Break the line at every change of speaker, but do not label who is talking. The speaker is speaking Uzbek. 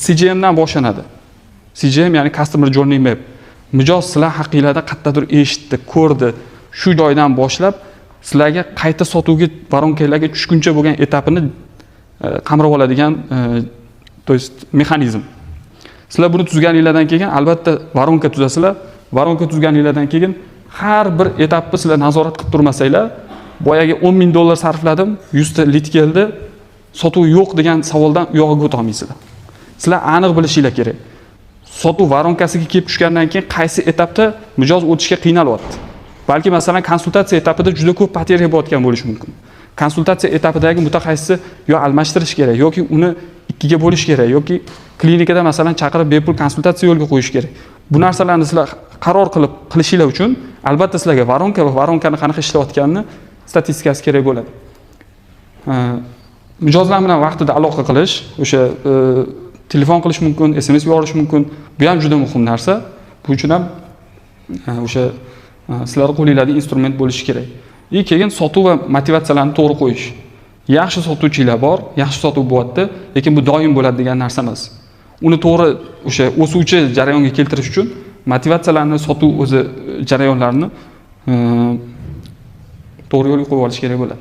CJM dan boshlanadi. CJM ya'ni Customer Journey Map. Mijoz sizlar haqingizda qayerdadir eshitdi, ko'rdi. Shu joydan boshlab sizlarga qayta sotuvga voronkalarga tushguncha bo'lgan etapini qamrab oladigan to есть mexanizm. Sizlar buni tuzganingizdan keyin albatta voronka tuzasizlar. Voronka tuzganingizdan keyin har bir etapni sizlar nazorat qilib turmasanglar, boyaga $10,000 sarfladim, 100 ta lit keldi, sotuv yo'q degan savoldan u yoqqa o'ta olmaysizlar. Sizlar aniq bilishinglar kerak. Sotuv voronkasiga kelib tushgandan keyin qaysi etapda mijoz o'tishga qiynalyapti. Balki masalan konsultatsiya etapida juda ko'p poteriya bo'layotgan bo'lishi mumkin. Konsultatsiya etapidagi mutaxassisni yo almashtirish kerak, yoki uni ikkiga bo'lish kerak, yoki klinikada masalan chaqirib bepul konsultatsiya yo'lga qo'yish kerak. Bu narsalarni sizlar qaror qilishinglar uchun albatta sizlarga voronka va voronkani qanaqa ishlayotganini statistikasi kerak bo'ladi. Mijozlar bilan vaqtida aloqa qilish, o'sha telefon qilish mumkin, SMS yuborish mumkin. Bu ham juda muhim narsa. Bu uchun ham o'sha sizlar qo'lingizda instrument bo'lishi kerak. Keyin sotuv va motivatsiyalarni to'g'ri qo'yish. Yaxshi sotuvchilar bor, yaxshi sotuv bo'lyapti, lekin bu doim bo'ladi degan narsa emas. Uni to'g'ri o'sha o'suvchi jarayonga keltirish uchun motivatsiyalarni, sotuv o'zi jarayonlarini to'g'ri yo'lga qo'yib olish kerak bo'ladi.